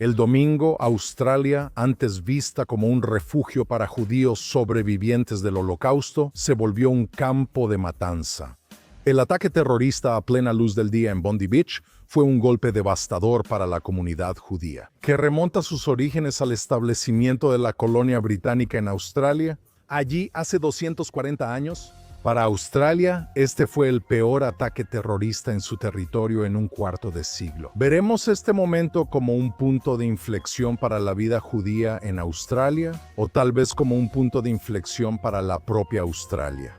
El domingo, Australia, antes vista como un refugio para judíos sobrevivientes del Holocausto, se volvió un campo de matanza. El ataque terrorista a plena luz del día en Bondi Beach fue un golpe devastador para la comunidad judía, que remonta sus orígenes al establecimiento de la colonia británica en Australia, allí hace 240 años. Para Australia, este fue el peor ataque terrorista en su territorio en un cuarto de siglo. Veremos este momento como un punto de inflexión para la vida judía en Australia, o tal vez como un punto de inflexión para la propia Australia.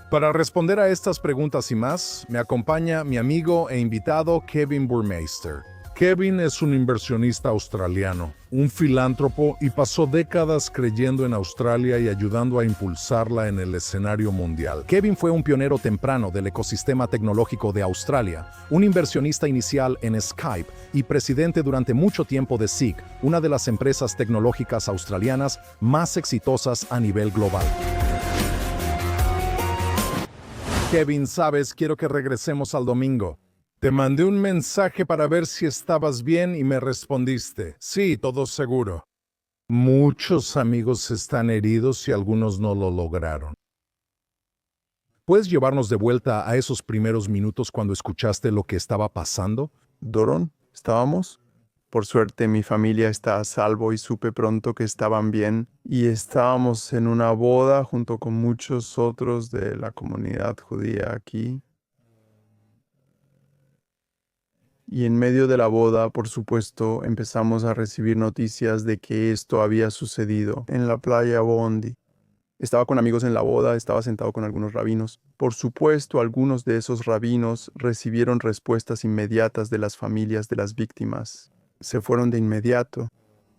Para responder a estas preguntas y más, me acompaña mi amigo e invitado Kevin Burmeister. Kevin es un inversionista australiano, un filántropo y pasó décadas creyendo en Australia y ayudando a impulsarla en el escenario mundial. Kevin fue un pionero temprano del ecosistema tecnológico de Australia, un inversionista inicial en Skype y presidente durante mucho tiempo de Seek, una de las empresas tecnológicas australianas más exitosas a nivel global. Kevin, sabes, quiero que regresemos al domingo. Te mandé un mensaje para ver si estabas bien y me respondiste, sí, todo seguro. Muchos amigos están heridos y algunos no lo lograron. ¿Puedes llevarnos de vuelta a esos primeros minutos cuando escuchaste lo que estaba pasando? Doron, ¿estábamos? Por suerte mi familia está a salvo y supe pronto que estaban bien y estábamos en una boda junto con muchos otros de la comunidad judía aquí. Y en medio de la boda, por supuesto, empezamos a recibir noticias de que esto había sucedido en la playa Bondi. Estaba con amigos en la boda, estaba sentado con algunos rabinos. Por supuesto, algunos de esos rabinos recibieron respuestas inmediatas de las familias de las víctimas. Se fueron de inmediato.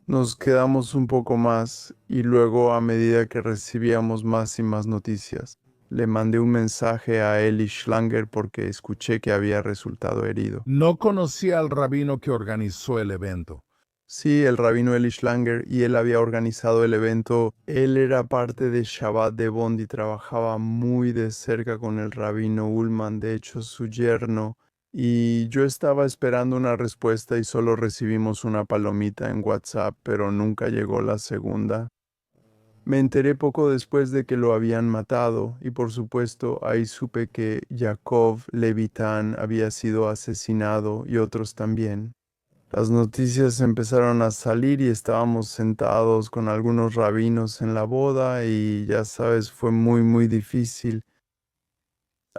Nos quedamos un poco más y luego, a medida que recibíamos más y más noticias, le mandé un mensaje a Eli Schlanger porque escuché que había resultado herido. No conocía al rabino que organizó el evento. Sí, el rabino Eli Schlanger, y él había organizado el evento. Él era parte de Shabbat de Bondi, trabajaba muy de cerca con el rabino Ullman, de hecho su yerno, y yo estaba esperando una respuesta y solo recibimos una palomita en WhatsApp, pero nunca llegó la segunda. Me enteré poco después de que lo habían matado y por supuesto ahí supe que Yaakov Levitan había sido asesinado y otros también. Las noticias empezaron a salir y estábamos sentados con algunos rabinos en la boda y ya sabes, fue muy difícil.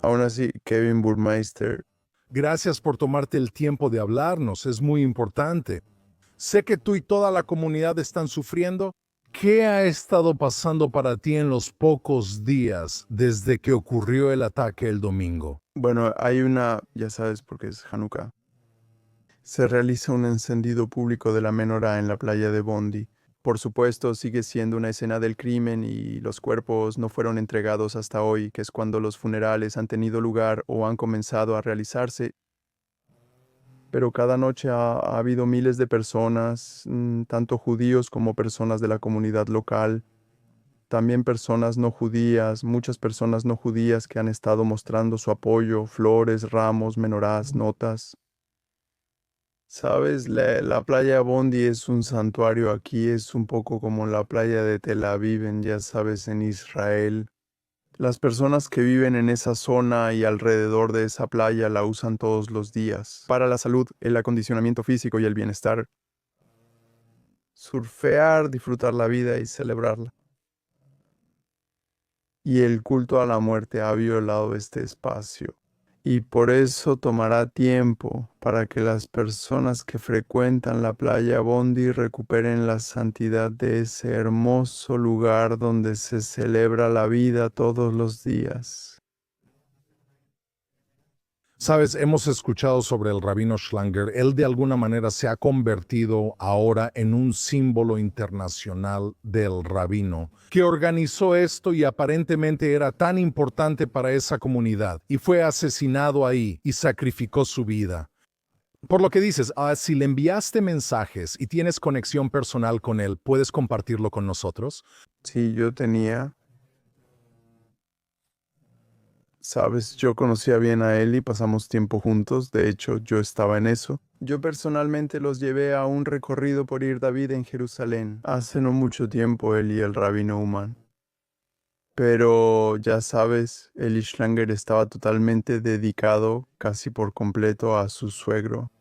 Aún así, Kevin Burmeister, Gracias por tomarte el tiempo de hablarnos, es muy importante. Sé que tú y toda la comunidad están sufriendo. ¿Qué ha estado pasando para ti en los pocos días desde que ocurrió el ataque el domingo? bueno, ya sabes porque es Hanukkah. Se realiza un encendido público de la menorá en la playa de Bondi. Por supuesto, sigue siendo una escena del crimen y los cuerpos no fueron entregados hasta hoy, que es cuando los funerales han tenido lugar o han comenzado a realizarse. Pero cada noche ha habido miles de personas, tanto judíos como personas de la comunidad local, también personas no judías, muchas personas no judías que han estado mostrando su apoyo, flores, ramos, menorás, notas. Sabes, la playa Bondi es un santuario aquí, es un poco como la playa de Tel Aviv, ya sabes, en Israel. Las personas que viven en esa zona y alrededor de esa playa la usan todos los días para la salud, el acondicionamiento físico y el bienestar. Surfear, disfrutar la vida y celebrarla. Y el culto a la muerte ha violado este espacio. Y por eso tomará tiempo para que las personas que frecuentan la playa Bondi recuperen la santidad de ese hermoso lugar donde se celebra la vida todos los días. Sabes, hemos escuchado sobre el rabino Schlanger. Él de alguna manera se ha convertido ahora en un símbolo internacional del rabino, que organizó esto y aparentemente era tan importante para esa comunidad, y fue asesinado ahí y sacrificó su vida. Por lo que dices, si le enviaste mensajes y tienes conexión personal con él, ¿puedes compartirlo con nosotros? Sí, sabes, yo conocía bien a él y pasamos tiempo juntos, de hecho yo estaba en eso. Yo personalmente los llevé a un recorrido por Ir David en Jerusalén. Hace no mucho tiempo él y el rabino Uman. Pero ya sabes, el Ishlanger estaba totalmente dedicado, casi por completo, a su suegro.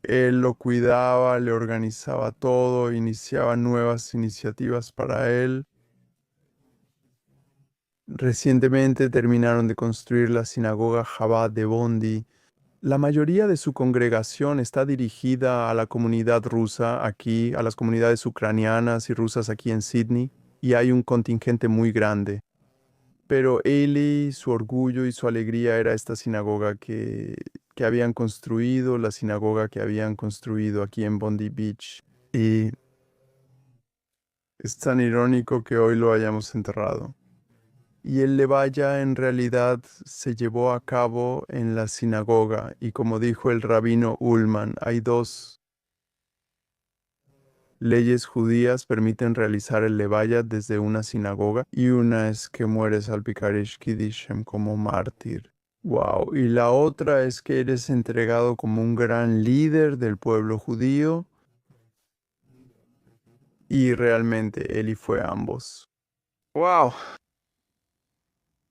Él lo cuidaba, le organizaba todo, iniciaba nuevas iniciativas para él. Recientemente terminaron de construir la sinagoga Chabad de Bondi. La mayoría de su congregación está dirigida a la comunidad rusa aquí, a las comunidades ucranianas y rusas aquí en Sydney, y hay un contingente muy grande. Pero Eli, su orgullo y su alegría era esta sinagoga que habían construido, la sinagoga que habían construido aquí en Bondi Beach. Y es tan irónico que hoy lo hayamos enterrado. Y el Levaya en realidad se llevó a cabo en la sinagoga, y como dijo el rabino Ullman, hay dos leyes judías permiten realizar el Levaya desde una sinagoga, y una es que mueres al Pikarish Kiddishem como mártir. Wow, y la otra es que eres entregado como un gran líder del pueblo judío, y realmente Eli fue ambos. Wow.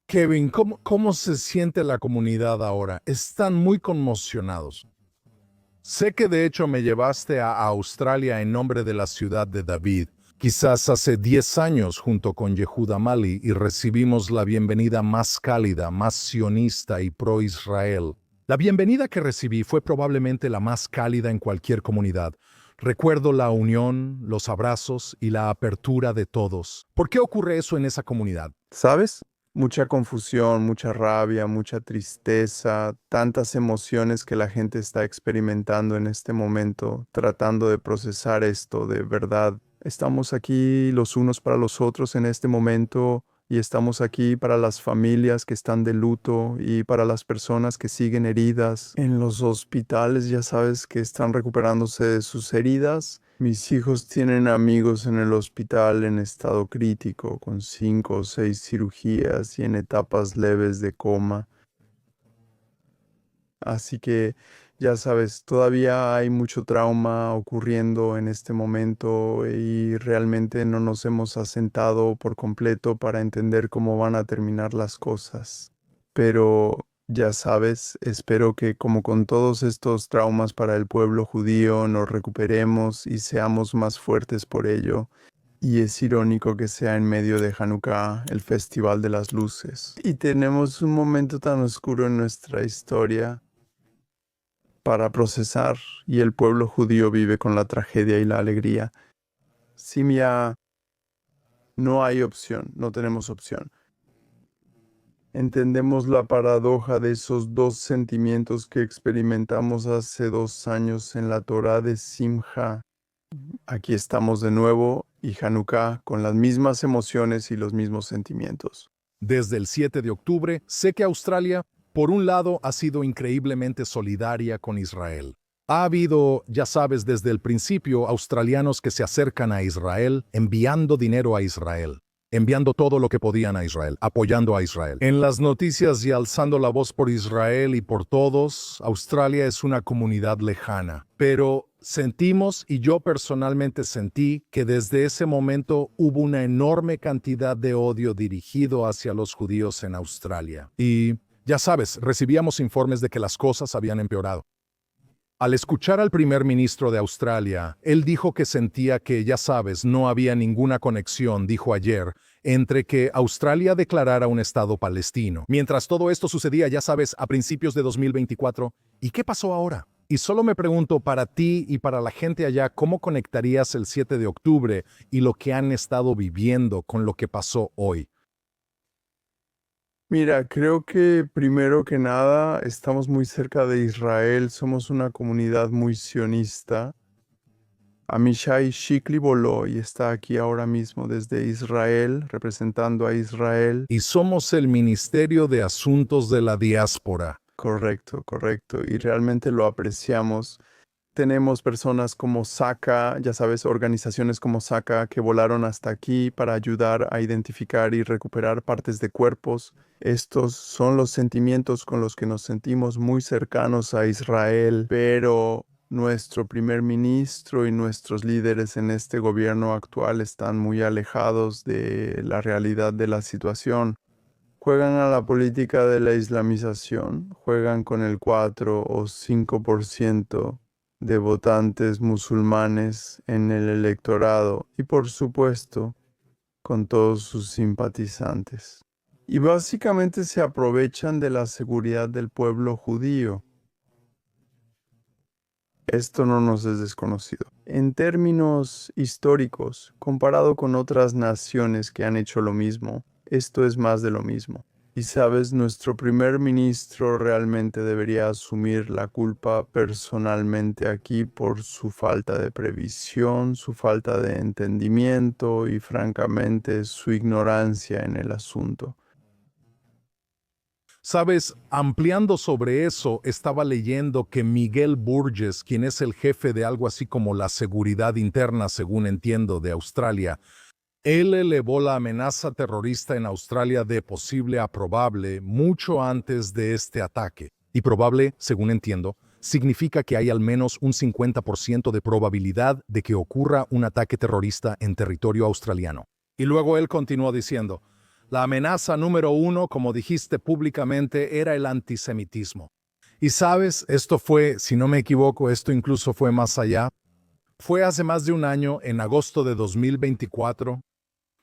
Kevin, ¿cómo se siente la comunidad ahora? Están muy conmocionados. Sé que de hecho me llevaste a Australia en nombre de la ciudad de David, quizás hace 10 años junto con Yehuda Mali, y recibimos la bienvenida más cálida, más sionista y pro-Israel. La bienvenida que recibí fue probablemente la más cálida en cualquier comunidad. Recuerdo la unión, los abrazos y la apertura de todos. ¿Por qué ocurre eso en esa comunidad? ¿Sabes? Mucha confusión, mucha rabia, mucha tristeza, tantas emociones que la gente está experimentando en este momento, tratando de procesar esto de verdad. Estamos aquí los unos para los otros en este momento, y estamos aquí para las familias que están de luto y para las personas que siguen heridas en los hospitales, ya sabes, que están recuperándose de sus heridas. Mis hijos tienen amigos en el hospital en estado crítico, con 5 o 6 cirugías y en etapas leves de coma. Así que, ya sabes, todavía hay mucho trauma ocurriendo en este momento, y realmente no nos hemos asentado por completo para entender cómo van a terminar las cosas. Pero ya sabes, espero que como con todos estos traumas para el pueblo judío nos recuperemos y seamos más fuertes por ello. Y es irónico que sea en medio de Hanukkah, el Festival de las Luces. Y tenemos un momento tan oscuro en nuestra historia para procesar, y el pueblo judío vive con la tragedia y la alegría. Simia, no hay opción, no tenemos opción. Entendemos la paradoja de esos dos sentimientos que experimentamos hace 2 años en la Torá de Simha. Aquí estamos de nuevo, y Hanukkah con las mismas emociones y los mismos sentimientos. Desde el 7 de octubre, sé que Australia, por un lado, ha sido increíblemente solidaria con Israel. Ha habido, ya sabes, desde el principio, australianos que se acercan a Israel, enviando dinero a Israel, enviando todo lo que podían a Israel, apoyando a Israel. En las noticias y alzando la voz por Israel y por todos, Australia es una comunidad lejana. Pero sentimos, y yo personalmente sentí, que desde ese momento hubo una enorme cantidad de odio dirigido hacia los judíos en Australia. Y, ya sabes, recibíamos informes de que las cosas habían empeorado. Al escuchar al primer ministro de Australia, él dijo que sentía que, ya sabes, no había ninguna conexión, dijo ayer, entre que Australia declarara un Estado palestino. Mientras todo esto sucedía, ya sabes, a principios de 2024, ¿y qué pasó ahora? Y solo me pregunto, para ti y para la gente allá, ¿cómo conectarías el 7 de octubre y lo que han estado viviendo con lo que pasó hoy? Mira, creo que primero que nada estamos muy cerca de Israel, somos una comunidad muy sionista. Amishai Shikli voló y está aquí ahora mismo desde Israel, representando a Israel. Y somos el Ministerio de Asuntos de la Diáspora. Correcto, correcto. Y realmente lo apreciamos. Tenemos personas como SACA, ya sabes, organizaciones como SACA que volaron hasta aquí para ayudar a identificar y recuperar partes de cuerpos. Estos son los sentimientos con los que nos sentimos muy cercanos a Israel, pero nuestro primer ministro y nuestros líderes en este gobierno actual están muy alejados de la realidad de la situación. Juegan a la política de la islamización, juegan con el 4 o 5% de votantes musulmanes en el electorado y por supuesto con todos sus simpatizantes. Y básicamente se aprovechan de la seguridad del pueblo judío. Esto no nos es desconocido. En términos históricos, comparado con otras naciones que han hecho lo mismo, esto es más de lo mismo. Y sabes, nuestro primer ministro realmente debería asumir la culpa personalmente aquí por su falta de previsión, su falta de entendimiento y francamente su ignorancia en el asunto. Sabes, ampliando sobre eso, estaba leyendo que Miguel Burgess, quien es el jefe de algo así como la seguridad interna, según entiendo, de Australia, él elevó la amenaza terrorista en Australia de posible a probable mucho antes de este ataque. Y probable, según entiendo, significa que hay al menos un 50% de probabilidad de que ocurra un ataque terrorista en territorio australiano. Y luego él continuó diciendo, la amenaza número uno, como dijiste públicamente, era el antisemitismo. Y sabes, esto fue, si no me equivoco, esto incluso fue más allá. Fue hace más de un año, en agosto de 2024.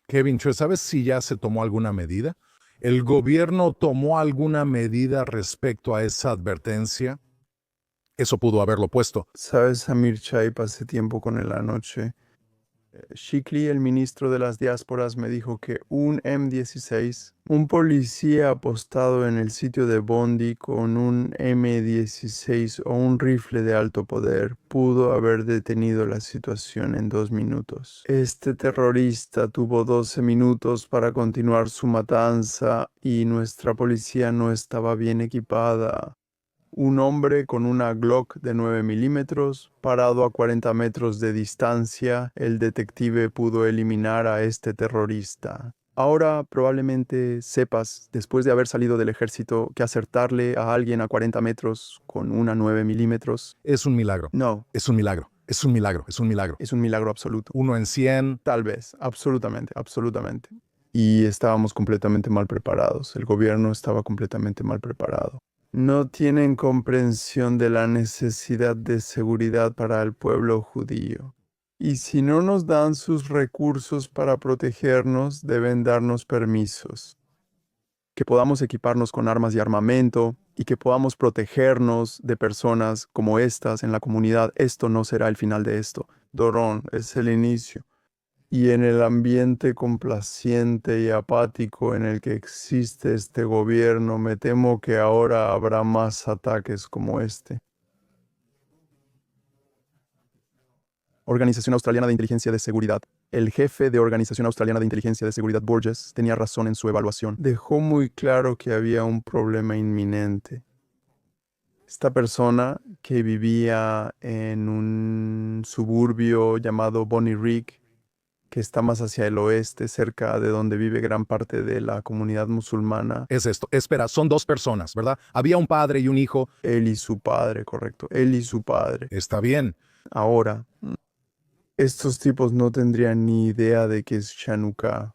Kevin, ¿sabes si ya se tomó alguna medida? ¿El gobierno tomó alguna medida respecto a esa advertencia? Eso pudo haberlo puesto. Sabes, Amir Chai, pasé tiempo con él anoche. Shikli, el ministro de las diásporas, me dijo que un M16, un policía apostado en el sitio de Bondi con un M16 o un rifle de alto poder, pudo haber detenido la situación en 2 minutos. Este terrorista tuvo 12 minutos para continuar su matanza y nuestra policía no estaba bien equipada. Un hombre con una Glock de 9 milímetros, parado a 40 metros de distancia, el detective pudo eliminar a este terrorista. Ahora probablemente sepas, después de haber salido del ejército, que acertarle a alguien a 40 metros con una 9 milímetros Es un milagro. no, Es un milagro. Es un milagro. Es un milagro. es un milagro absoluto. 1 en 100. Tal vez, absolutamente, absolutamente. Y estábamos completamente mal preparados. El gobierno estaba completamente mal preparado. No tienen comprensión de la necesidad de seguridad para el pueblo judío. Y si no nos dan sus recursos para protegernos, deben darnos permisos. Que podamos equiparnos con armas y armamento y que podamos protegernos de personas como estas en la comunidad. Esto no será el final de esto. Dorón, es el inicio. Y en el ambiente complaciente y apático en el que existe este gobierno, me temo que ahora habrá más ataques como este. Organización Australiana de Inteligencia de Seguridad. El jefe de Organización Australiana de Inteligencia de Seguridad, Burgess, tenía razón en su evaluación. Dejó muy claro que había un problema inminente. Esta persona que vivía en un suburbio llamado Bonnyrigg, que está más hacia el oeste, cerca de donde vive gran parte de la comunidad musulmana. Es esto. Espera, son 2 personas, ¿verdad? Había un padre y un hijo. Él y su padre, correcto. Él y su padre. Está bien. Ahora, estos tipos no tendrían ni idea de qué es Chanukah.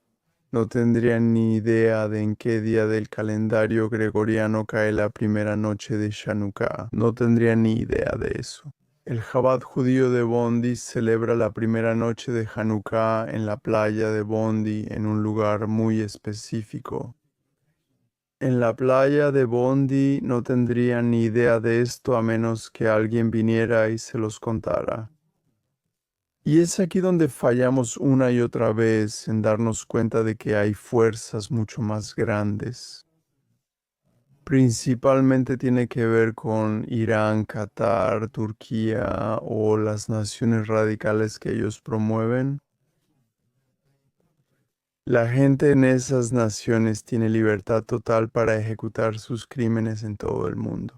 No tendrían ni idea de en qué día del calendario gregoriano cae la primera noche de Chanukah. No tendrían ni idea de eso. El Chabad judío de Bondi celebra la primera noche de Hanukkah en la playa de Bondi en un lugar muy específico. En la playa de Bondi no tendrían ni idea de esto a menos que alguien viniera y se los contara. Y es aquí donde fallamos una y otra vez en darnos cuenta de que hay fuerzas mucho más grandes. Principalmente tiene que ver con Irán, Qatar, Turquía o las naciones radicales que ellos promueven. La gente en esas naciones tiene libertad total para ejecutar sus crímenes en todo el mundo.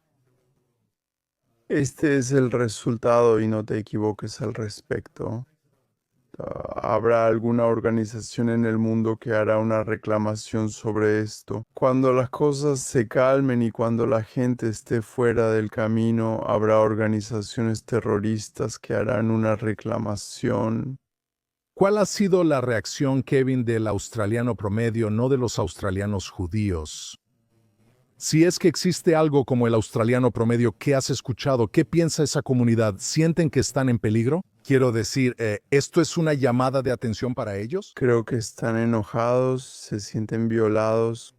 Este es el resultado y no te equivoques al respecto. Habrá alguna organización en el mundo que hará una reclamación sobre esto. Cuando las cosas se calmen y cuando la gente esté fuera del camino, habrá organizaciones terroristas que harán una reclamación. ¿Cuál ha sido la reacción, Kevin, del australiano promedio, no de los australianos judíos? Si es que existe algo como el australiano promedio, ¿qué has escuchado? ¿Qué piensa esa comunidad? ¿Sienten que están en peligro? Quiero decir, ¿esto es una llamada de atención para ellos? Creo que están enojados, se sienten violados.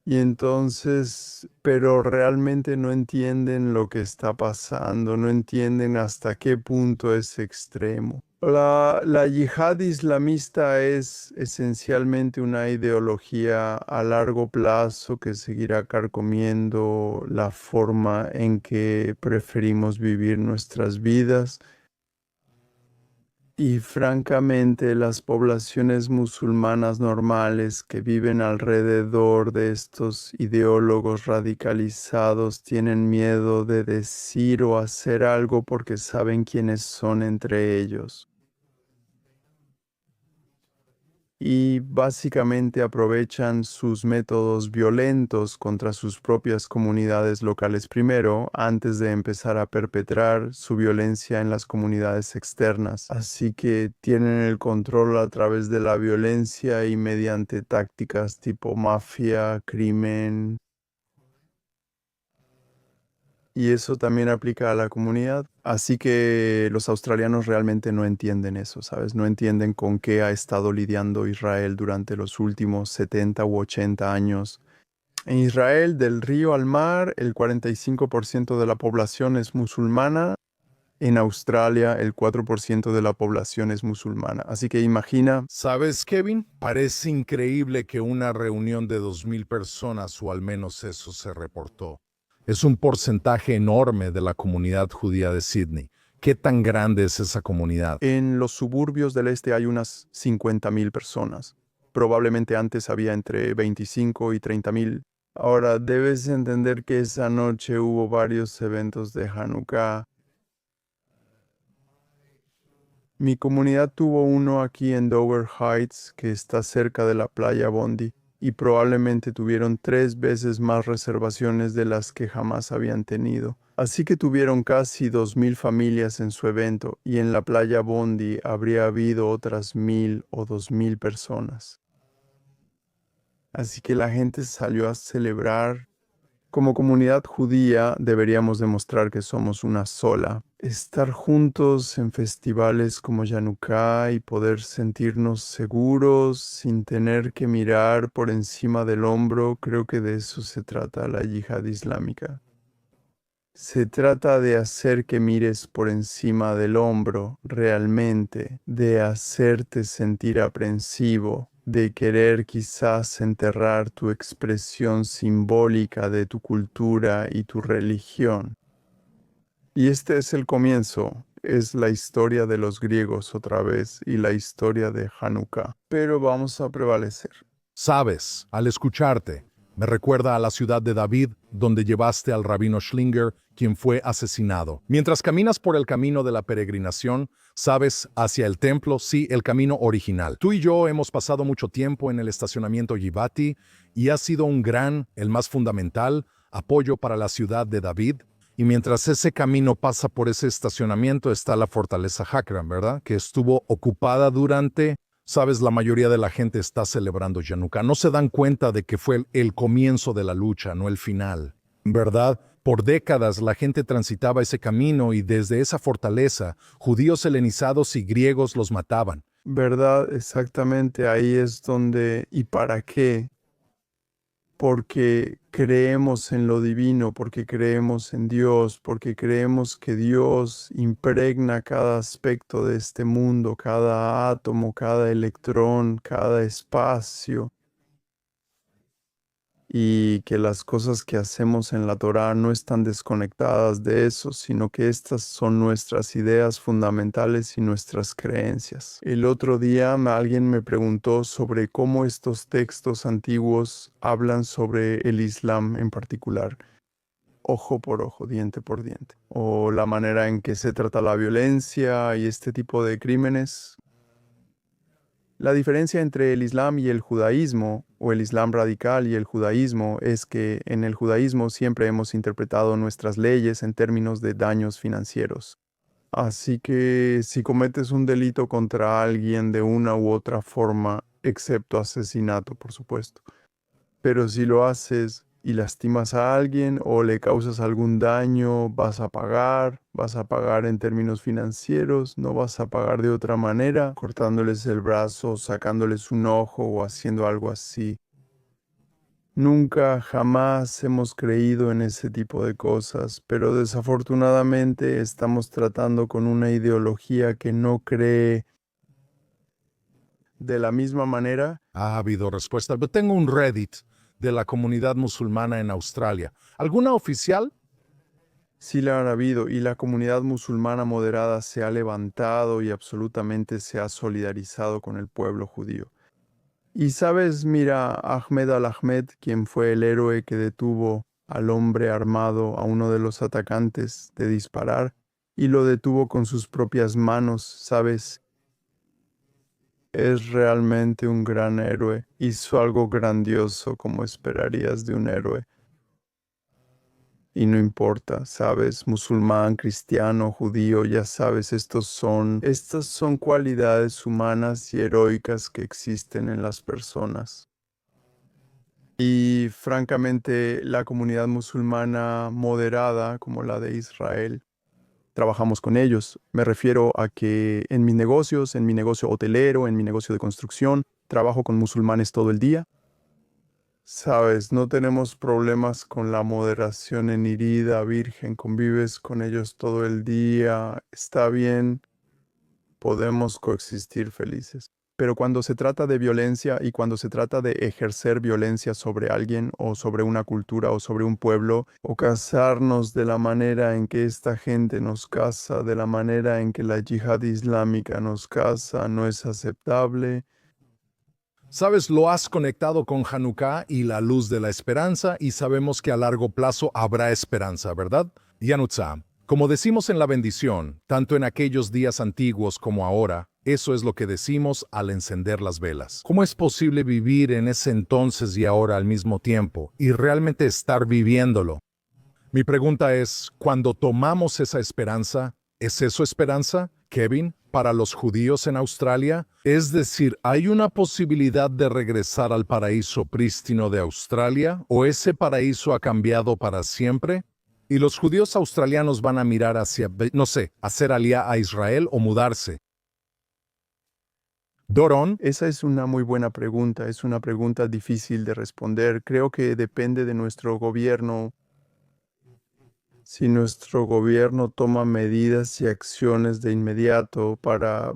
Y entonces, pero realmente no entienden lo que está pasando, no entienden hasta qué punto es extremo. La yihad islamista es esencialmente una ideología a largo plazo que seguirá carcomiendo la forma en que preferimos vivir nuestras vidas. Y francamente, las poblaciones musulmanas normales que viven alrededor de estos ideólogos radicalizados tienen miedo de decir o hacer algo porque saben quiénes son entre ellos. Y básicamente aprovechan sus métodos violentos contra sus propias comunidades locales primero, antes de empezar a perpetrar su violencia en las comunidades externas. Así que tienen el control a través de la violencia y mediante tácticas tipo mafia, crimen. Y eso también aplica a la comunidad. Así que los australianos realmente no entienden eso, ¿sabes? No entienden con qué ha estado lidiando Israel durante los últimos 70 u 80 años. En Israel, del río al mar, el 45% de la población es musulmana. En Australia, el 4% de la población es musulmana. Así que imagina. ¿Sabes, Kevin? Parece increíble que una reunión de 2,000 personas, o al menos eso se reportó. Es un porcentaje enorme de la comunidad judía de Sydney. ¿Qué tan grande es esa comunidad? En los suburbios del este hay unas 50.000 personas. Probablemente antes había entre 25 y 30.000. Ahora, debes entender que esa noche hubo varios eventos de Hanukkah. Mi comunidad tuvo uno aquí en Dover Heights, que está cerca de la playa Bondi, y probablemente tuvieron 3 veces más reservaciones de las que jamás habían tenido. Así que tuvieron casi 2.000 familias en su evento, y en la playa Bondi habría habido otras 1.000 o 2.000 personas. Así que la gente salió a celebrar. Como comunidad judía deberíamos demostrar que somos una sola. Estar juntos en festivales como Hanukkah y poder sentirnos seguros sin tener que mirar por encima del hombro, creo que de eso se trata la yihad islámica. Se trata de hacer que mires por encima del hombro realmente, de hacerte sentir aprensivo, de querer quizás enterrar tu expresión simbólica de tu cultura y tu religión. Y este es el comienzo, es la historia de los griegos otra vez y la historia de Hanukkah. Pero vamos a prevalecer. Sabes, al escucharte, me recuerda a la ciudad de David, donde llevaste al rabino Schlinger, quien fue asesinado. Mientras caminas por el camino de la peregrinación, sabes, hacia el templo, sí, el camino original. Tú y yo hemos pasado mucho tiempo en el estacionamiento Givati y ha sido un gran, el más fundamental, apoyo para la ciudad de David. Y mientras ese camino pasa por ese estacionamiento está la fortaleza Hakram, ¿verdad? Que estuvo ocupada durante. Sabes, la mayoría de la gente está celebrando Hanukkah. No se dan cuenta de que fue el comienzo de la lucha, no el final. ¿Verdad? Por décadas la gente transitaba ese camino y desde esa fortaleza, judíos helenizados y griegos los mataban. ¿Verdad? Exactamente ahí es donde y para qué. Porque creemos en lo divino, porque creemos en Dios, porque creemos que Dios impregna cada aspecto de este mundo, cada átomo, cada electrón, cada espacio, y que las cosas que hacemos en la Torá no están desconectadas de eso, sino que estas son nuestras ideas fundamentales y nuestras creencias. El otro día alguien me preguntó sobre cómo estos textos antiguos hablan sobre el Islam en particular. ojo por ojo, diente por diente. O la manera en que se trata la violencia y este tipo de crímenes. La diferencia entre el Islam y el judaísmo, o el Islam radical y el judaísmo, es que en el judaísmo siempre hemos interpretado nuestras leyes en términos de daños financieros. Así que si cometes un delito contra alguien de una u otra forma, excepto asesinato, por supuesto, pero si lo haces y lastimas a alguien o le causas algún daño, vas a pagar en términos financieros, no vas a pagar de otra manera, cortándoles el brazo, sacándoles un ojo o haciendo algo así. Nunca, jamás hemos creído en ese tipo de cosas, pero desafortunadamente estamos tratando con una ideología que no cree de la misma manera. Ha habido respuesta. Yo tengo un Reddit de la comunidad musulmana en Australia. ¿Alguna oficial? Sí la han habido y la comunidad musulmana moderada se ha levantado y absolutamente se ha solidarizado con el pueblo judío. Y sabes, mira, Ahmed al-Ahmed, quien fue el héroe que detuvo al hombre armado, a uno de los atacantes, de disparar, y lo detuvo con sus propias manos, sabes, es realmente un gran héroe. Hizo algo grandioso como esperarías de un héroe. Y no importa, sabes, musulmán, cristiano, judío, ya sabes, estas son cualidades humanas y heroicas que existen en las personas. Y francamente, la comunidad musulmana moderada, como la de Israel, trabajamos con ellos. Me refiero a que en mis negocios, en mi negocio hotelero, en mi negocio de construcción, trabajo con musulmanes todo el día. Sabes, no tenemos problemas con la moderación en herida virgen, convives con ellos todo el día, está bien, podemos coexistir felices. Pero cuando se trata de violencia y cuando se trata de ejercer violencia sobre alguien o sobre una cultura o sobre un pueblo, o casarnos de la manera en que esta gente nos casa, de la manera en que la yihad islámica nos casa, no es aceptable. Sabes, lo has conectado con Hanukkah y la luz de la esperanza y sabemos que a largo plazo habrá esperanza, ¿verdad? Yanutza, como decimos en la bendición, tanto en aquellos días antiguos como ahora, eso es lo que decimos al encender las velas. ¿Cómo es posible vivir en ese entonces y ahora al mismo tiempo y realmente estar viviéndolo? Mi pregunta es, cuando tomamos esa esperanza, ¿es eso esperanza, Kevin, para los judíos en Australia? Es decir, ¿hay una posibilidad de regresar al paraíso prístino de Australia o ese paraíso ha cambiado para siempre? Y los judíos australianos van a mirar hacia, no sé, hacer alía a Israel o mudarse. Doron, Esa es una muy buena pregunta, es una pregunta difícil de responder. Creo que depende de nuestro gobierno. Si nuestro gobierno toma medidas y acciones de inmediato para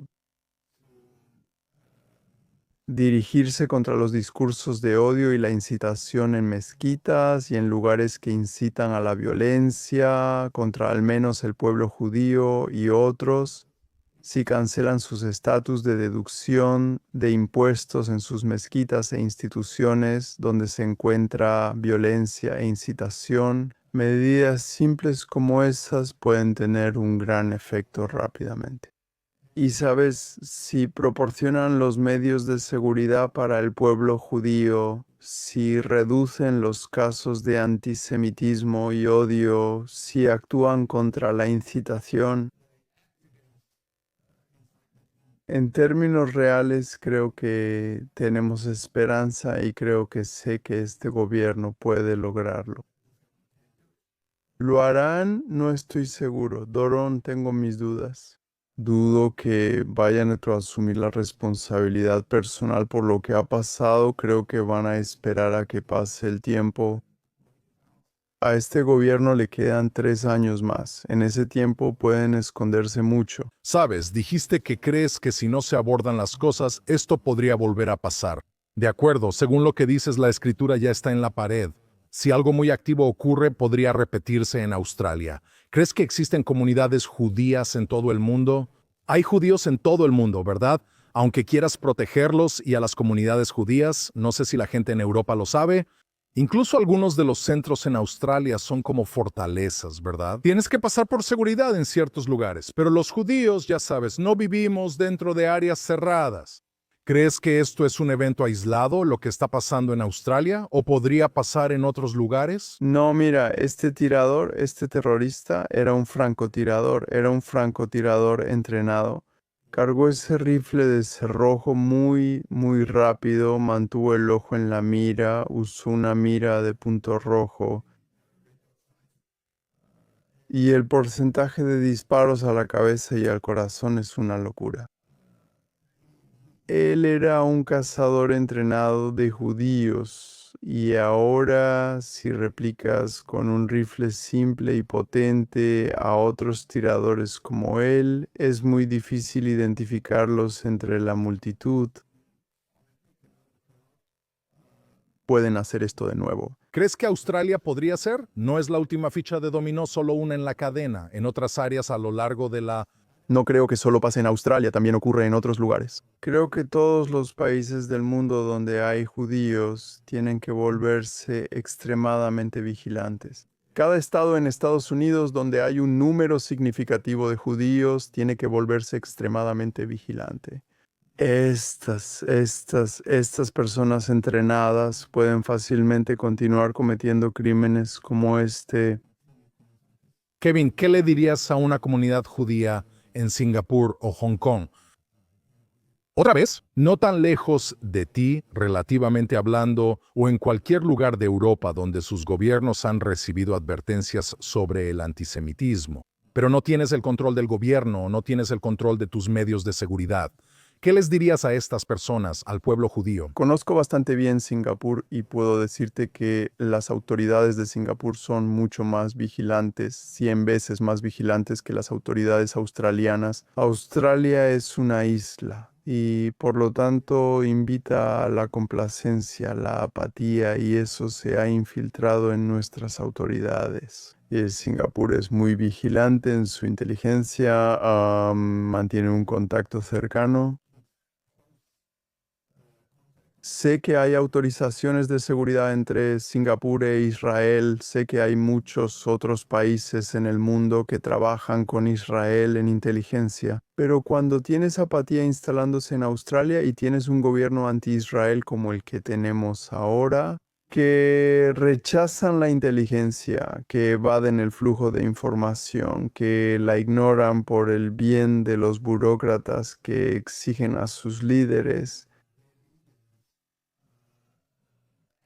dirigirse contra los discursos de odio y la incitación en mezquitas y en lugares que incitan a la violencia contra al menos el pueblo judío y otros, si cancelan sus estatus de deducción de impuestos en sus mezquitas e instituciones donde se encuentra violencia e incitación, medidas simples como esas pueden tener un gran efecto rápidamente. Y sabes, si proporcionan los medios de seguridad para el pueblo judío, si reducen los casos de antisemitismo y odio, si actúan contra la incitación, en términos reales creo que tenemos esperanza y creo que sé que este gobierno puede lograrlo. ¿Lo harán? No estoy seguro. Doron, tengo mis dudas. Dudo que vayan a asumir la responsabilidad personal por lo que ha pasado. Creo que van a esperar a que pase el tiempo. A este gobierno le quedan 3 años más. En ese tiempo pueden esconderse mucho. sabes, dijiste que crees que si no se abordan las cosas, esto podría volver a pasar. De acuerdo, según lo que dices, la escritura ya está en la pared. Si algo muy activo ocurre, podría repetirse en Australia. ¿Crees que existen comunidades judías en todo el mundo? Hay judíos en todo el mundo, ¿verdad? Aunque quieras protegerlos y a las comunidades judías, no sé si la gente en Europa lo sabe. Incluso algunos de los centros en Australia son como fortalezas, ¿verdad? Tienes que pasar por seguridad en ciertos lugares, pero los judíos, ya sabes, no vivimos dentro de áreas cerradas. ¿Crees que esto es un evento aislado, lo que está pasando en Australia, o podría pasar en otros lugares? No, mira, este tirador, este terrorista, era un francotirador entrenado. Cargó ese rifle de cerrojo muy, muy rápido, mantuvo el ojo en la mira, usó una mira de punto rojo y el porcentaje de disparos a la cabeza y al corazón es una locura. Él era un cazador entrenado de judíos y ahora si replicas con un rifle simple y potente a otros tiradores como él, es muy difícil identificarlos entre la multitud. Pueden hacer esto de nuevo. ¿Crees que Australia podría ser? No es la última ficha de dominó, solo una en la cadena, en otras áreas a lo largo de la... No creo que solo pase en Australia, también ocurre en otros lugares. Creo que todos los países del mundo donde hay judíos tienen que volverse extremadamente vigilantes. Cada estado en Estados Unidos donde hay un número significativo de judíos tiene que volverse extremadamente vigilante. Estas personas entrenadas pueden fácilmente continuar cometiendo crímenes como este. Kevin, ¿qué le dirías a una comunidad judía en Singapur o Hong Kong? Otra vez, no tan lejos de ti, relativamente hablando, o en cualquier lugar de Europa donde sus gobiernos han recibido advertencias sobre el antisemitismo, pero no tienes el control del gobierno o no tienes el control de tus medios de seguridad. ¿Qué les dirías a estas personas, al pueblo judío? Conozco bastante bien Singapur y puedo decirte que las autoridades de Singapur son mucho más vigilantes, 100 veces más vigilantes que las autoridades australianas. Australia es una isla y por lo tanto invita a la complacencia, la apatía y eso se ha infiltrado en nuestras autoridades. Singapur es muy vigilante en su inteligencia, mantiene un contacto cercano. Sé que hay autorizaciones de seguridad entre Singapur e Israel. Sé que hay muchos otros países en el mundo que trabajan con Israel en inteligencia. Pero cuando tienes apatía instalándose en Australia y tienes un gobierno anti-Israel como el que tenemos ahora, que rechazan la inteligencia, que evaden el flujo de información, que la ignoran por el bien de los burócratas que exigen a sus líderes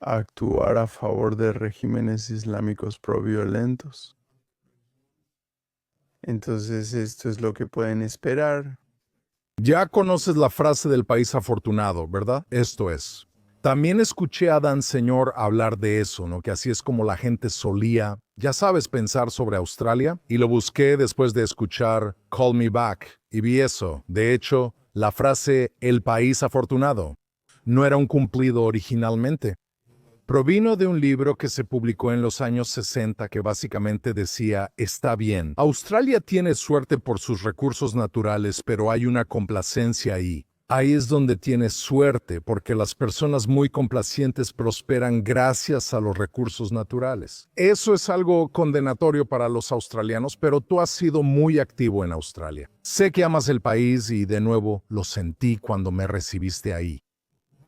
actuar a favor de regímenes islámicos proviolentos. Entonces esto es lo que pueden esperar. Ya conoces la frase del país afortunado, ¿verdad? Esto es. También escuché a Dan Señor hablar de eso, ¿no? Que así es como la gente solía, ya sabes, pensar sobre Australia. Y lo busqué después de escuchar Call Me Back y vi eso. De hecho, la frase el país afortunado no era un cumplido originalmente. Provino de un libro que se publicó en los años 60 que básicamente decía, está bien, Australia tiene suerte por sus recursos naturales, pero hay una complacencia ahí. Ahí es donde tienes suerte, porque las personas muy complacientes prosperan gracias a los recursos naturales. Eso es algo condenatorio para los australianos, pero tú has sido muy activo en Australia. Sé que amas el país y de nuevo lo sentí cuando me recibiste ahí.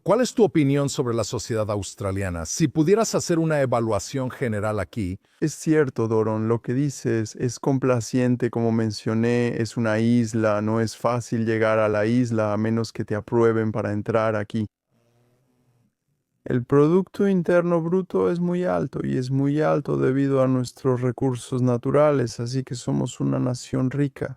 ¿Cuál es tu opinión sobre la sociedad australiana? Si pudieras hacer una evaluación general aquí. Es cierto, Doron, lo que dices es complaciente, como mencioné, es una isla, no es fácil llegar a la isla a menos que te aprueben para entrar aquí. El Producto Interno Bruto es muy alto y es muy alto debido a nuestros recursos naturales, así que somos una nación rica.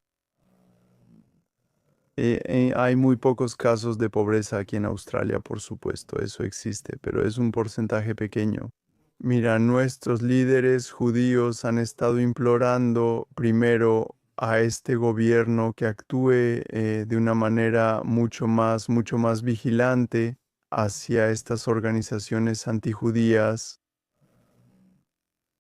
Hay muy pocos casos de pobreza aquí en Australia, por supuesto, eso existe, pero es un porcentaje pequeño. Mira, nuestros líderes judíos han estado implorando primero a este gobierno que actúe de una manera mucho más vigilante, hacia estas organizaciones antijudías.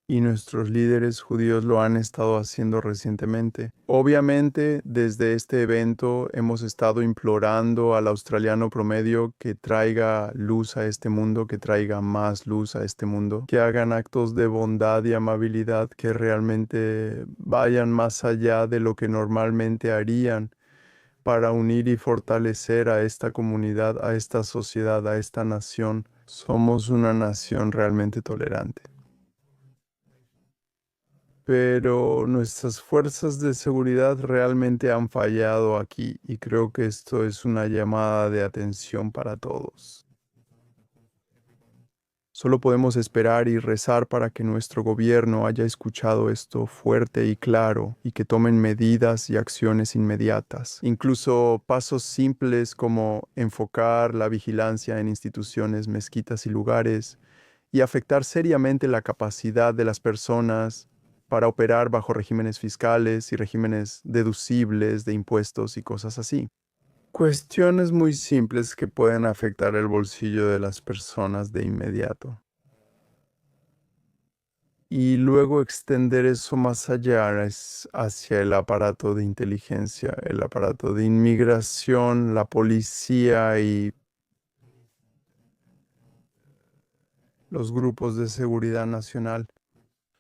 y nuestros líderes judíos lo han estado haciendo recientemente. Obviamente, desde este evento hemos estado implorando al australiano promedio que traiga luz a este mundo, que traiga más luz a este mundo, que hagan actos de bondad y amabilidad que realmente vayan más allá de lo que normalmente harían para unir y fortalecer a esta comunidad, a esta sociedad, a esta nación. Somos una nación realmente tolerante. Pero nuestras fuerzas de seguridad realmente han fallado aquí y creo que esto es una llamada de atención para todos. Solo podemos esperar y rezar para que nuestro gobierno haya escuchado esto fuerte y claro y que tomen medidas y acciones inmediatas. Incluso pasos simples como enfocar la vigilancia en instituciones, mezquitas y lugares y afectar seriamente la capacidad de las personas para operar bajo regímenes fiscales y regímenes deducibles de impuestos y cosas así. Cuestiones muy simples que pueden afectar el bolsillo de las personas de inmediato. Y luego extender eso más allá hacia el aparato de inteligencia, el aparato de inmigración, la policía y los grupos de seguridad nacional.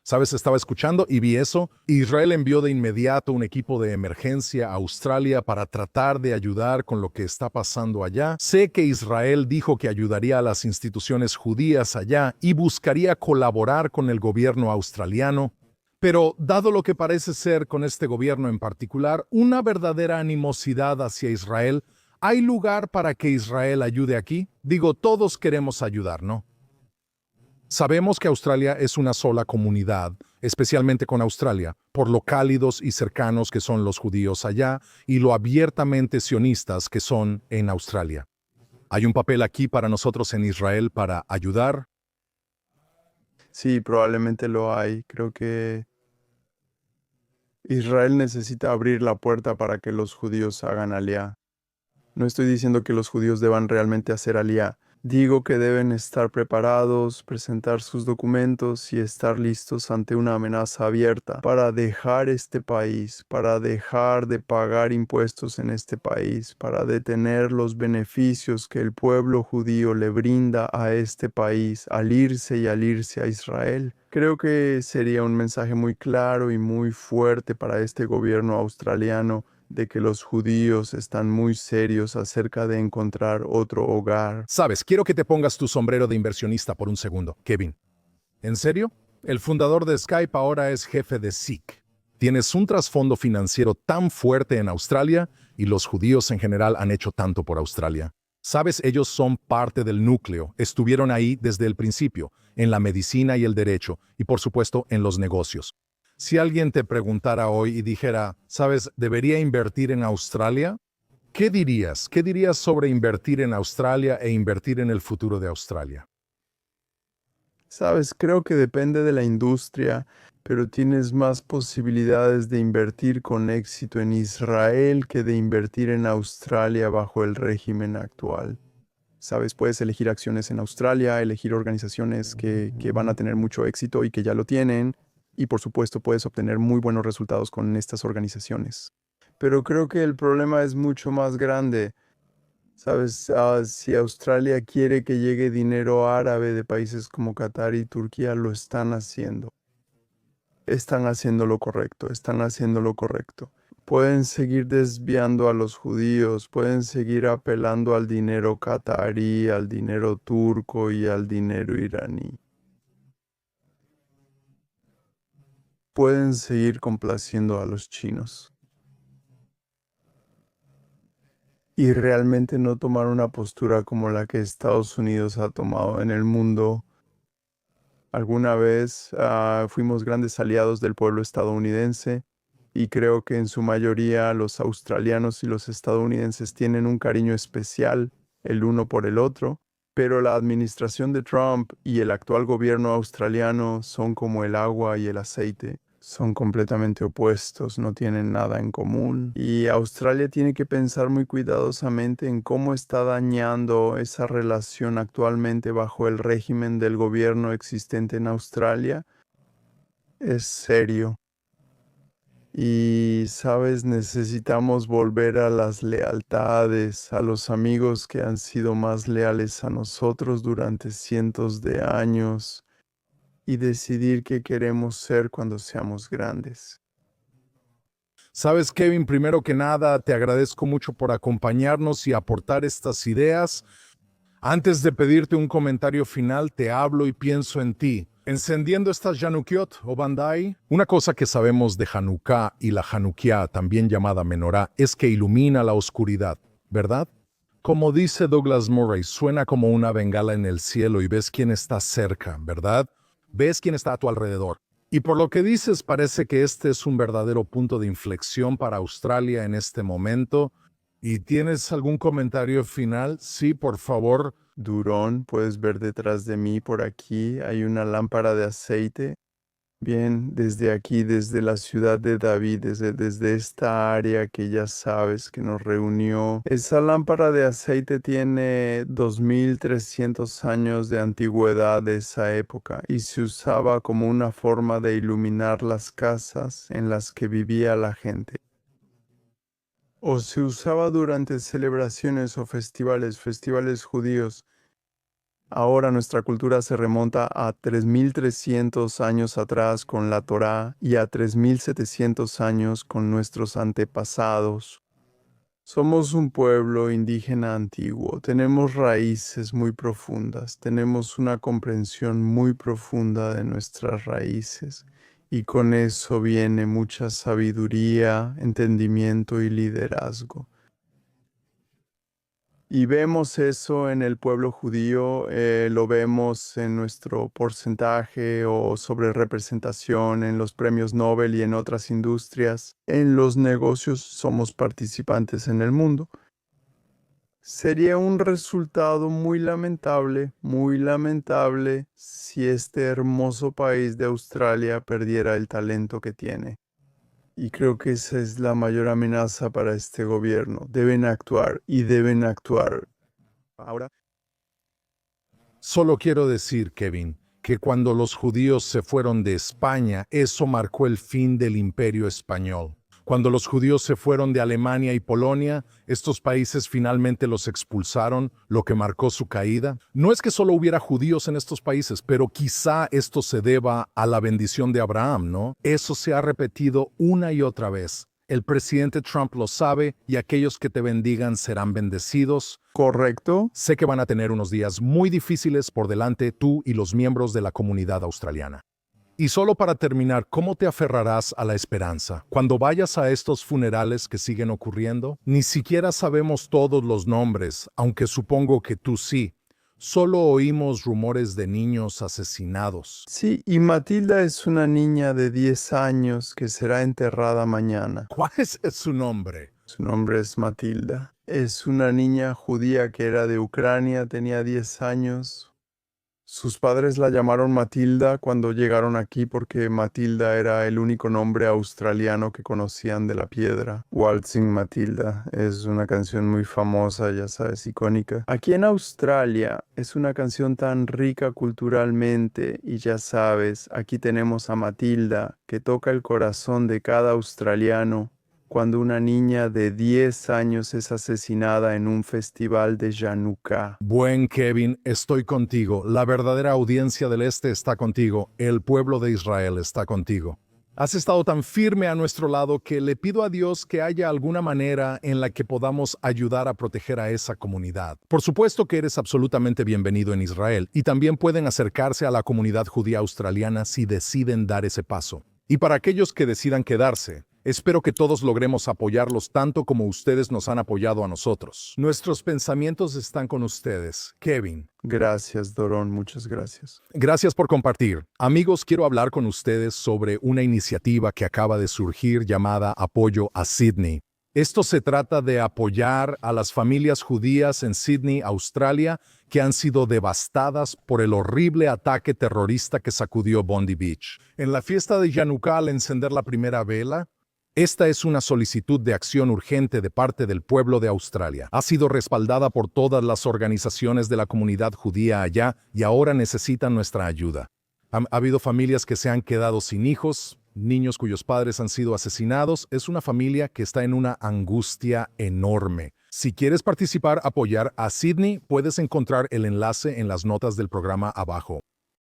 ¿Sabes? Estaba escuchando y vi eso. Israel envió de inmediato un equipo de emergencia a Australia para tratar de ayudar con lo que está pasando allá. Sé que Israel dijo que ayudaría a las instituciones judías allá y buscaría colaborar con el gobierno australiano. Pero dado lo que parece ser con este gobierno en particular, una verdadera animosidad hacia Israel, ¿hay lugar para que Israel ayude aquí? Digo, todos queremos ayudar, ¿no? Sabemos que Australia es una sola comunidad, especialmente con Australia, por lo cálidos y cercanos que son los judíos allá y lo abiertamente sionistas que son en Australia. ¿Hay un papel aquí para nosotros en Israel para ayudar? Sí, probablemente lo hay. Creo que Israel necesita abrir la puerta para que los judíos hagan aliyá. No estoy diciendo que los judíos deban realmente hacer aliyá. Digo que deben estar preparados, presentar sus documentos y estar listos ante una amenaza abierta para dejar este país, para dejar de pagar impuestos en este país, para detener los beneficios que el pueblo judío le brinda a este país al irse y al irse a Israel. Creo que sería un mensaje muy claro y muy fuerte para este gobierno australiano de que los judíos están muy serios acerca de encontrar otro hogar. Sabes, quiero que te pongas tu sombrero de inversionista por un segundo, Kevin. ¿En serio? El fundador de Skype ahora es jefe de SIC. Tienes un trasfondo financiero tan fuerte en Australia y los judíos en general han hecho tanto por Australia. Sabes, ellos son parte del núcleo, estuvieron ahí desde el principio, en la medicina y el derecho, y por supuesto en los negocios. Si alguien te preguntara hoy y dijera, ¿sabes, debería invertir en Australia? ¿Qué dirías? ¿Qué dirías sobre invertir en Australia e invertir en el futuro de Australia? Sabes, creo que depende de la industria, pero tienes más posibilidades de invertir con éxito en Israel que de invertir en Australia bajo el régimen actual. Sabes, puedes elegir acciones en Australia, elegir organizaciones que van a tener mucho éxito y que ya lo tienen, y por supuesto puedes obtener muy buenos resultados con estas organizaciones. Pero creo que el problema es mucho más grande. Sabes, si Australia quiere que llegue dinero árabe de países como Qatar y Turquía, lo están haciendo. Están haciendo lo correcto, están haciendo lo correcto. Pueden seguir desviando a los judíos, pueden seguir apelando al dinero qatarí, al dinero turco y al dinero iraní. Pueden seguir complaciendo a los chinos y realmente no tomar una postura como la que Estados Unidos ha tomado en el mundo. Alguna vez fuimos grandes aliados del pueblo estadounidense y creo que en su mayoría los australianos y los estadounidenses tienen un cariño especial el uno por el otro, pero la administración de Trump y el actual gobierno australiano son como el agua y el aceite. Son completamente opuestos, no tienen nada en común. Y Australia tiene que pensar muy cuidadosamente en cómo está dañando esa relación actualmente bajo el régimen del gobierno existente en Australia Es serio. Y, sabes, necesitamos volver a las lealtades, a los amigos que han sido más leales a nosotros durante cientos de años y decidir qué queremos ser cuando seamos grandes. Sabes, Kevin, primero que nada, te agradezco mucho por acompañarnos y aportar estas ideas. Antes de pedirte un comentario final, te hablo y pienso en ti. Encendiendo estas Janukiot o Bandai, una cosa que sabemos de Hanukkah y la Hanukkah, también llamada Menorá, es que ilumina la oscuridad, ¿verdad? Como dice Douglas Murray, suena como una bengala en el cielo y ves quién está cerca, ¿verdad? Ves quién está a tu alrededor. Y por lo que dices, parece que este es un verdadero punto de inflexión para Australia en este momento. ¿Y tienes algún comentario final? Sí, por favor. Durón, puedes ver detrás de mí por aquí, hay una lámpara de aceite. Bien, desde aquí, desde la ciudad de David, desde esta área que ya sabes que nos reunió, esa lámpara de aceite tiene 2300 años de antigüedad de esa época y se usaba como una forma de iluminar las casas en las que vivía la gente. O se usaba durante celebraciones o festivales judíos. Ahora nuestra cultura se remonta a 3300 años atrás con la Torá y a 3700 años con nuestros antepasados. Somos un pueblo indígena antiguo, tenemos raíces muy profundas, tenemos una comprensión muy profunda de nuestras raíces y con eso viene mucha sabiduría, entendimiento y liderazgo. Y vemos eso en el pueblo judío, lo vemos en nuestro porcentaje o sobre representación en los premios Nobel y en otras industrias. En los negocios somos participantes en el mundo. Sería un resultado muy lamentable si este hermoso país de Australia perdiera el talento que tiene. Y creo que esa es la mayor amenaza para este gobierno. Deben actuar y deben actuar. Ahora, Solo quiero decir, Kevin, que cuando los judíos se fueron de España, eso marcó el fin del imperio español. Cuando los judíos se fueron de Alemania y Polonia, estos países finalmente los expulsaron, lo que marcó su caída. No es que solo hubiera judíos en estos países, pero quizá esto se deba a la bendición de Abraham, ¿no? Eso se ha repetido una y otra vez. El presidente Trump lo sabe y aquellos que te bendigan serán bendecidos. ¿correcto? Sé que van a tener unos días muy difíciles por delante tú y los miembros de la comunidad australiana. Y solo para terminar, ¿cómo te aferrarás a la esperanza? Cuando vayas a estos funerales que siguen ocurriendo, ni siquiera sabemos todos los nombres, aunque supongo que tú sí. Solo oímos rumores de niños asesinados. Sí, y Matilda es una niña de 10 años que será enterrada mañana. ¿Cuál es su nombre? Su nombre es Matilda. Es una niña judía que era de Ucrania, tenía 10 años. Sus padres la llamaron Matilda cuando llegaron aquí porque Matilda era el único nombre australiano que conocían de la piedra. Waltzing Matilda es una canción muy famosa, ya sabes, icónica. Aquí en Australia es una canción tan rica culturalmente y ya sabes, aquí tenemos a Matilda que toca el corazón de cada australiano cuando una niña de 10 años es asesinada en un festival de Hanukkah. Buen Kevin, estoy contigo. La verdadera audiencia del Este está contigo. El pueblo de Israel está contigo. Has estado tan firme a nuestro lado que le pido a Dios que haya alguna manera en la que podamos ayudar a proteger a esa comunidad. Por supuesto que eres absolutamente bienvenido en Israel y también pueden acercarse a la comunidad judía australiana si deciden dar ese paso. Y para aquellos que decidan quedarse, espero que todos logremos apoyarlos tanto como ustedes nos han apoyado a nosotros. Nuestros pensamientos están con ustedes, Kevin. Gracias, Dorón, muchas gracias. Gracias por compartir. Amigos, quiero hablar con ustedes sobre una iniciativa que acaba de surgir llamada Apoyo a Sydney. Esto se trata de apoyar a las familias judías en Sydney, Australia, que han sido devastadas por el horrible ataque terrorista que sacudió Bondi Beach. En la fiesta de Hanukkah, al encender la primera vela, esta es una solicitud de acción urgente de parte del pueblo de Australia. Ha sido respaldada por todas las organizaciones de la comunidad judía allá y ahora necesitan nuestra ayuda. Ha habido familias que se han quedado sin hijos, niños cuyos padres han sido asesinados. Es una familia que está en una angustia enorme. Si quieres participar, apoyar a Sydney, puedes encontrar el enlace en las notas del programa abajo.